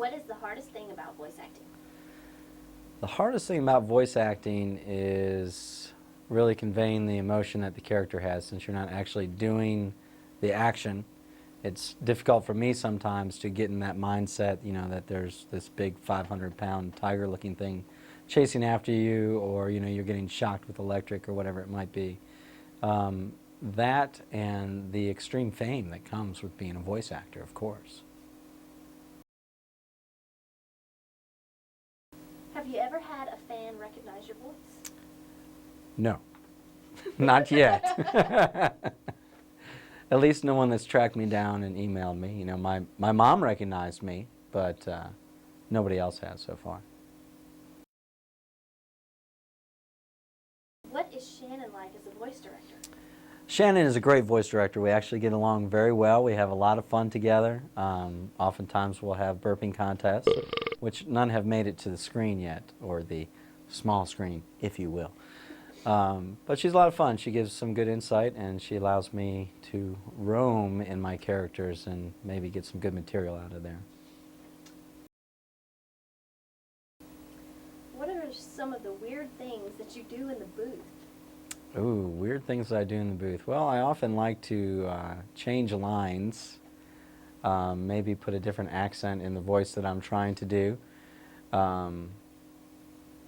What is the hardest thing about voice acting? The hardest thing about voice acting is really conveying the emotion that the character has, since you're not actually doing the action. It's difficult for me sometimes to get in that mindset, you know, that there's this big 500-pound tiger-looking thing chasing after you, or, you know, you're getting shocked with electric or whatever it might be. That and the extreme fame that comes with being a voice actor, of course. Have you ever had a fan recognize your voice? No, not yet. At least no one that's tracked me down and emailed me. You know, my mom recognized me, but nobody else has so far. What is Shannon like as a voice director? Shannon is a great voice director. We actually get along very well. We have a lot of fun together. Oftentimes we'll have burping contests, which none have made it to the screen yet, or the small screen, if you will. But she's a lot of fun. She gives some good insight, and she allows me to roam in my characters and maybe get some good material out of there. What are some of the weird things that you do in the booth? Ooh, weird things that I do in the booth. Well, I often like to change lines, maybe put a different accent in the voice that I'm trying to do.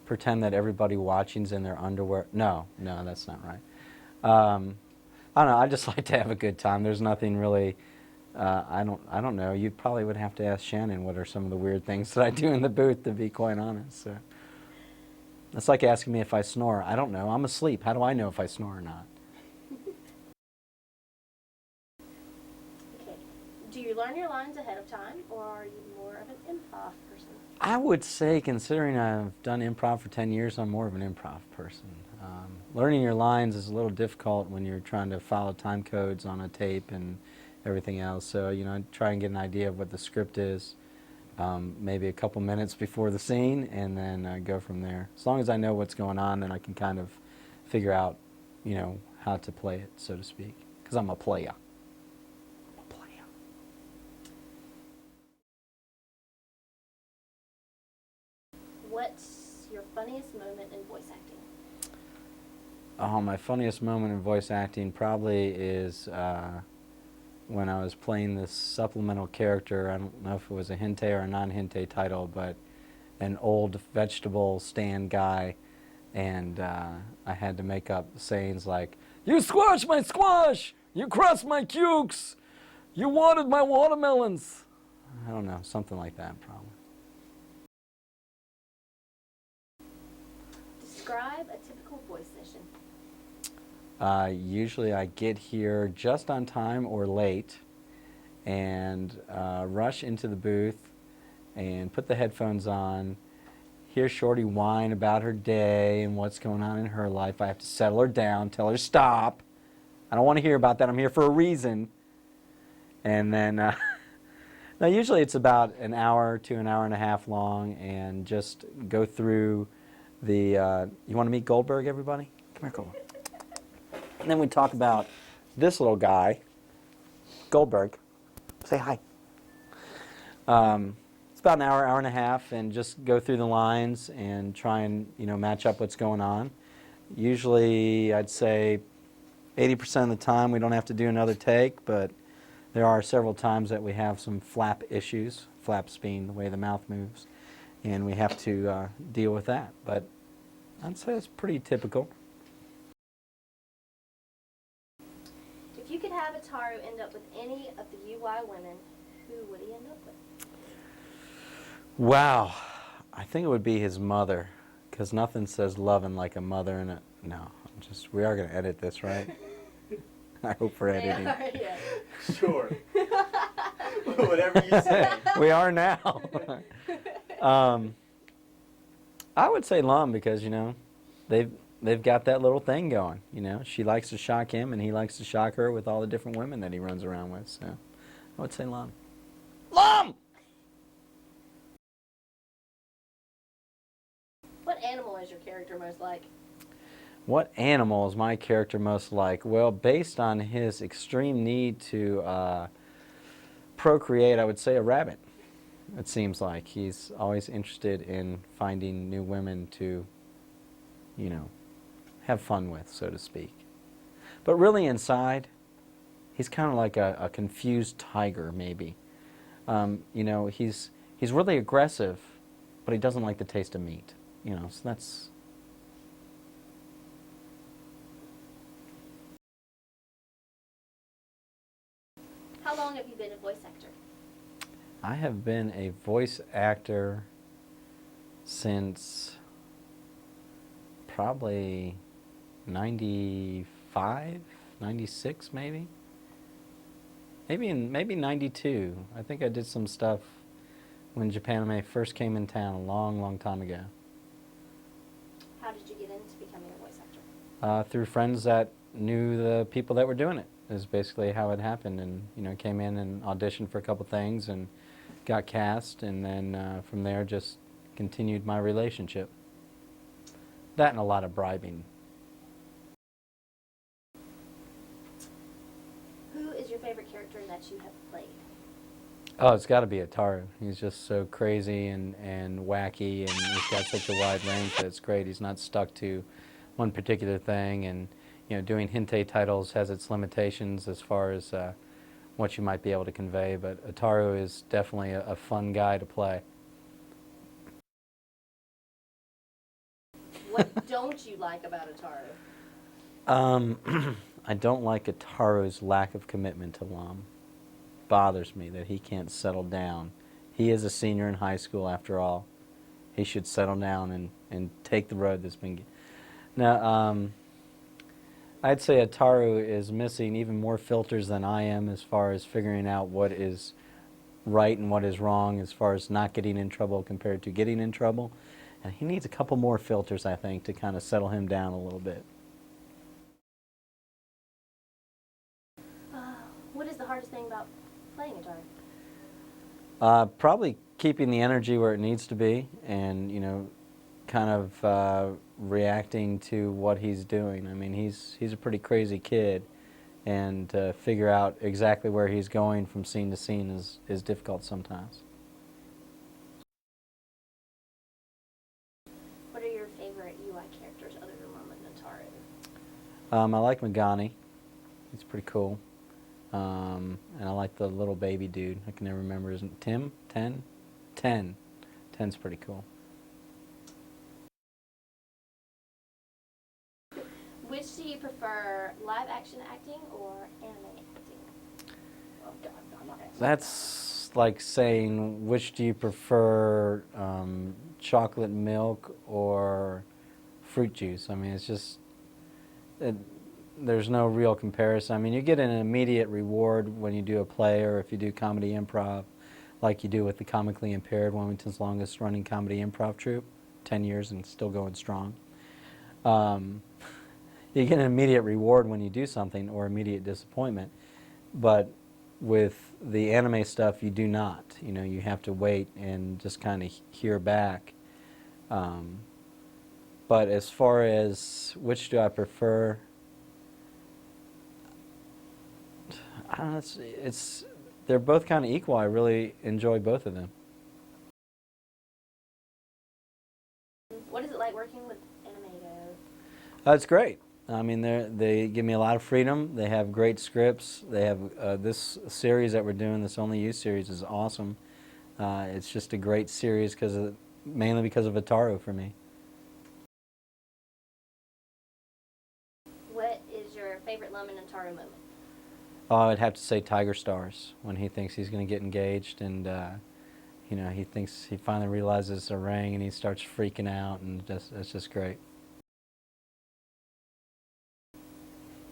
Pretend that everybody watching's in their underwear. No, that's not right. I don't know. I just like to have a good time. There's nothing really. I don't know. You probably would have to ask Shannon what are some of the weird things that I do in the booth, to be quite honest. So. It's like asking me if I snore. I don't know. I'm asleep. How do I know if I snore or not? Okay. Do you learn your lines ahead of time, or are you more of an improv person? I would say, considering I've done improv for 10 years, I'm more of an improv person. Learning your lines is a little difficult when you're trying to follow time codes on a tape and everything else. So, you know, I try and get an idea of what the script is. Maybe a couple minutes before the scene, and then go from there. As long as I know what's going on, then I can kind of figure out, you know, how to play it, so to speak. Because I'm a player. What's your funniest moment in voice acting? Oh, my funniest moment in voice acting probably is when I was playing this supplemental character. I don't know if it was a hente or a non-hente title, but an old vegetable stand guy, and I had to make up sayings like, "You squash my squash! You crushed my cukes! You watered my watermelons!" I don't know, something like that probably. Describe a typical voice session. Usually I get here just on time or late, and rush into the booth and put the headphones on, hear Shorty whine about her day and what's going on in her life. I have to settle her down, tell her stop. I don't want to hear about that. I'm here for a reason. And then, now usually it's about an hour to an hour and a half long, and just go through the, you want to meet Goldberg, everybody? Come here, Goldberg. And then we talk about this little guy, Goldberg. Say hi. It's about an hour, hour and a half, and just go through the lines and try and, you know, match up what's going on. Usually, I'd say 80% of the time we don't have to do another take, but there are several times that we have some flap issues, flaps being the way the mouth moves, and we have to deal with that. But I'd say it's pretty typical. If you could have Ataru end up with any of the UI women, who would he end up with? Wow. I think it would be his mother, because nothing says loving like a mother in it. No, we are going to edit this, right? I hope we're editing. Yeah. Sure. Whatever you say. We are now. I would say Lum, because, you know, they've got that little thing going. You know, she likes to shock him, and he likes to shock her with all the different women that he runs around with. So I would say Lum. Lum! What animal is your character most like? What animal is my character most like? Well, based on his extreme need to procreate, I would say a rabbit. it seems like. He's always interested in finding new women to, you know, have fun with, so to speak. But really inside, he's kind of like a confused tiger, maybe. You know, he's really aggressive, but he doesn't like the taste of meat. You know, so that's... How long have you been a voice actor? I have been a voice actor since probably 95, 96 maybe. Maybe 92. I think I did some stuff when Japanime first came in town a long, long time ago. How did you get into becoming a voice actor? Through friends that knew the people that were doing it, is basically how it happened. And, you know, came in and auditioned for a couple things and got cast, and then from there just continued my relationship. That and a lot of bribing. Who is your favorite character that you have played? Oh, it's got to be Ataru. He's just so crazy and wacky, and he's got such a wide range that it's great. He's not stuck to one particular thing, and you know, doing hinte titles has its limitations as far as what you might be able to convey, but Ataru is definitely a fun guy to play. What don't you like about Ataru? I don't like Ataru's lack of commitment to Lam. Bothers me that he can't settle down. He is a senior in high school after all. He should settle down and take the road that's been... Now, I'd say Ataru is missing even more filters than I am as far as figuring out what is right and what is wrong as far as not getting in trouble compared to getting in trouble. And he needs a couple more filters, I think, to kind of settle him down a little bit. What is the hardest thing about playing Ataru? Probably keeping the energy where it needs to be, and you know, kind of reacting to what he's doing. I mean, he's a pretty crazy kid, and to figure out exactly where he's going from scene to scene is difficult sometimes. What are your favorite UI characters other than Mama and Ataru? I like Megane. He's pretty cool. And I like the little baby dude. I can never remember his name. Tim? Ten? Ten. Ten's pretty cool. Which do you prefer, live action acting or anime acting? Oh God, no, I'm not asking That's like saying, which do you prefer, chocolate milk or fruit juice? I mean, it's just... there's no real comparison. I mean, you get an immediate reward when you do a play or if you do comedy improv, like you do with the Comically Impaired, Wilmington's longest running comedy improv troupe, 10 years and still going strong. You get an immediate reward when you do something or immediate disappointment, but with the anime stuff you do not. You know, you have to wait and just kind of hear back. But as far as which do I prefer, I don't know, they're both kind of equal. I really enjoy both of them. What is it like working with Animato? It's great. I mean, they give me a lot of freedom. They have great scripts. They have this series that we're doing, this Only You series, is awesome. It's just a great series mainly because of Ataru for me. What is your favorite Lum and Ataru moment? Oh, I would have to say Tiger Stars, when he thinks he's going to get engaged and you know, he finally realizes it's a ring and he starts freaking out, and it's just great.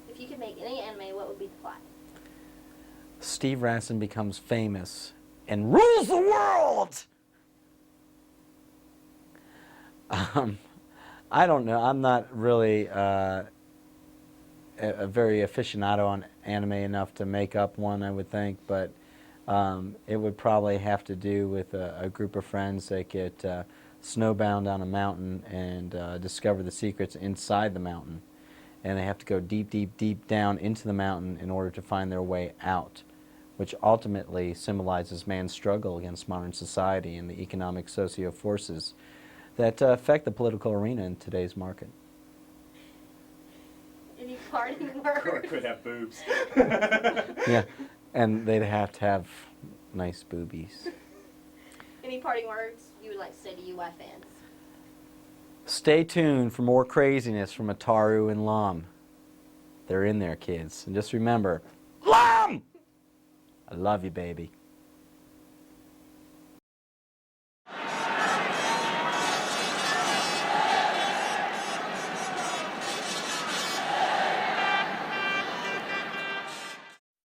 If you could make any anime, what would be the plot? Steve Rassin becomes famous and rules the world! I don't know. I'm not really a very aficionado on anime enough to make up one, I would think, but it would probably have to do with a group of friends that get snowbound on a mountain and discover the secrets inside the mountain. And they have to go deep, deep, deep down into the mountain in order to find their way out. which ultimately symbolizes man's struggle against modern society and the economic socio forces that affect the political arena in today's market. Any parting words? Could have boobs. Yeah, and they'd have to have nice boobies. Any parting words you would like to say to UI fans? Stay tuned for more craziness from Ataru and Lam. They're in there, kids. And just remember, Lam! I love you, baby.